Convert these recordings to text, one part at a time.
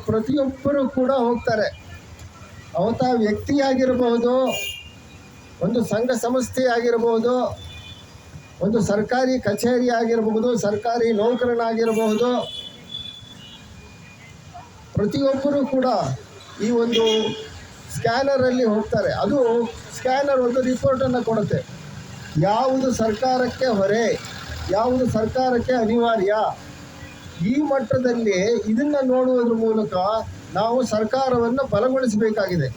ಪ್ರತಿಯೊಬ್ಬರು ಕೂಡ ಹೋಗ್ತಾರೆ. ಅವತ್ತ ವ್ಯಕ್ತಿಯಾಗಿರಬಹುದು, ಒಂದು ಸಂಘ ಸಂಸ್ಥೆ ಆಗಿರಬಹುದು, ಒಂದು ಸರ್ಕಾರಿ ಕಚೇರಿ ಆಗಿರಬಹುದು, ಸರ್ಕಾರಿ ನೌಕರನಾಗಿರಬಹುದು, ಪ್ರತಿಯೊಬ್ಬರು ಕೂಡ ಈ ಒಂದು ಸ್ಕ್ಯಾನರಲ್ಲಿ ಹೋಗ್ತಾರೆ. ಅದು ಸ್ಕ್ಯಾನರ್ ಒಂದು ರಿಪೋರ್ಟನ್ನು ಕೊಡುತ್ತೆ. ಯಾವುದು ಸರ್ಕಾರಕ್ಕೆ ಹೊರೆ, ಯಾವುದು ಸರ್ಕಾರಕ್ಕೆ ಅನಿವಾರ್ಯ, ಈ ಮಟ್ಟದಲ್ಲಿ ಇದನ್ನು ನೋಡುವುದ್ರ ಮೂಲಕ ನಾವು ಸರ್ಕಾರವನ್ನು ಬಲಗೊಳಿಸಬೇಕಾಗಿದೆ.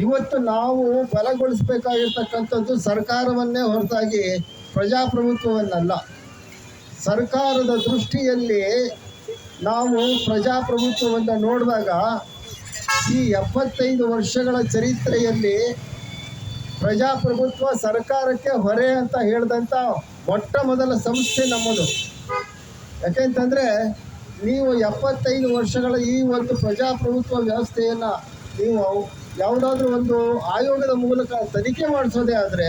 ಇವತ್ತು ನಾವು ಬಲಗೊಳಿಸಬೇಕಾಗಿರ್ತಕ್ಕಂಥದ್ದು ಸರ್ಕಾರವನ್ನೇ ಹೊರತಾಗಿ ಪ್ರಜಾಪ್ರಭುತ್ವವನ್ನಲ್ಲ. ಸರ್ಕಾರದ ದೃಷ್ಟಿಯಲ್ಲಿ ನಾವು ಪ್ರಜಾಪ್ರಭುತ್ವವನ್ನು ನೋಡಿದಾಗ ಈ 75 ವರ್ಷಗಳ ಚರಿತ್ರೆಯಲ್ಲಿ ಪ್ರಜಾಪ್ರಭುತ್ವ ಸರ್ಕಾರಕ್ಕೆ ಹೊರೆ ಅಂತ ಹೇಳಿದಂಥ ಮೊಟ್ಟ ಮೊದಲ ಸಂಸ್ಥೆ ನಮ್ಮದು. ಯಾಕೆಂತಂದರೆ ನೀವು 75 ವರ್ಷಗಳ ಈ ಒಂದು ಪ್ರಜಾಪ್ರಭುತ್ವ ವ್ಯವಸ್ಥೆಯನ್ನು ನೀವು ಯಾವುದಾದ್ರೂ ಒಂದು ಆಯೋಗದ ಮೂಲಕ ತನಿಖೆ ಮಾಡಿಸೋದೇ ಆದರೆ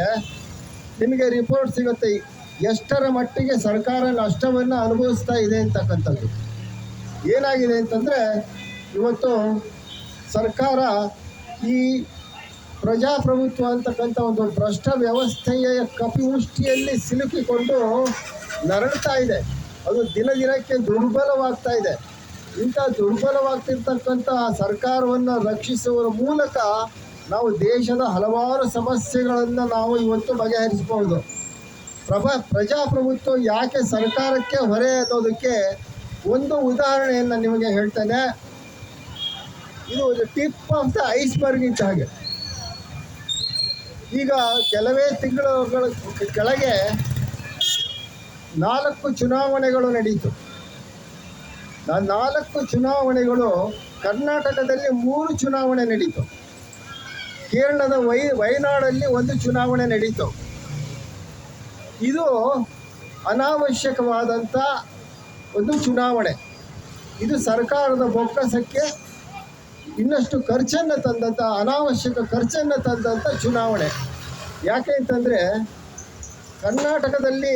ನಿಮಗೆ ರಿಪೋರ್ಟ್ ಸಿಗುತ್ತೆ ಎಷ್ಟರ ಮಟ್ಟಿಗೆ ಸರ್ಕಾರ ನಷ್ಟವನ್ನು ಅನುಭವಿಸ್ತಾ ಇದೆ ಅಂತಕ್ಕಂಥದ್ದು. ಏನಾಗಿದೆ ಅಂತಂದರೆ ಇವತ್ತು ಸರ್ಕಾರ ಈ ಪ್ರಜಾಪ್ರಭುತ್ವ ಅಂತಕ್ಕಂಥ ಒಂದು ಭ್ರಷ್ಟ ವ್ಯವಸ್ಥೆಯ ಕಪಿಮುಷ್ಟಿಯಲ್ಲಿ ಸಿಲುಕಿಕೊಂಡು ನರಳ್ತಾ ಇದೆ. ಅದು ದಿನ ದಿನಕ್ಕೆ ದುರ್ಬಲವಾಗ್ತಾ ಇದೆ. ಇಂಥ ದುರ್ಬಲವಾಗ್ತಿರ್ತಕ್ಕಂಥ ಸರ್ಕಾರವನ್ನು ರಕ್ಷಿಸುವ ಮೂಲಕ ನಾವು ದೇಶದ ಹಲವಾರು ಸಮಸ್ಯೆಗಳನ್ನು ನಾವು ಇವತ್ತು ಬಗೆಹರಿಸಬಹುದು. ಪ್ರಜಾಪ್ರಭುತ್ವ ಯಾಕೆ ಸರ್ಕಾರಕ್ಕೆ ಹೊರೆ ಅನ್ನೋದಕ್ಕೆ ಒಂದು ಉದಾಹರಣೆಯನ್ನು ನಿಮಗೆ ಹೇಳ್ತೇನೆ. ಇದು ಟಿಪ್ ಆಫ್ ದ ಐಸ್ಬರ್ಗ್ ಇದ್ದ ಹಾಗೆ. ಈಗ ಕೆಲವೇ ತಿಂಗಳ ಕೆಳಗೆ 4 ಚುನಾವಣೆಗಳು ನಡೀತು. 4 ಚುನಾವಣೆಗಳು ಕರ್ನಾಟಕದಲ್ಲಿ 3 ಚುನಾವಣೆ ನಡೀತು. ಕೇರಳದ ವಯನಾಡಲ್ಲಿ 1 ಚುನಾವಣೆ ನಡೀತು. ಇದು ಅನಾವಶ್ಯಕವಾದಂಥ ಒಂದು ಚುನಾವಣೆ. ಇದು ಸರ್ಕಾರದ ಬೊಕ್ಕಸಕ್ಕೆ ಇನ್ನಷ್ಟು ಖರ್ಚನ್ನು ತಂದಂಥ, ಅನಾವಶ್ಯಕ ಖರ್ಚನ್ನು ತಂದಂಥ ಚುನಾವಣೆ. ಯಾಕೆ ಅಂತಂದರೆ ಕರ್ನಾಟಕದಲ್ಲಿ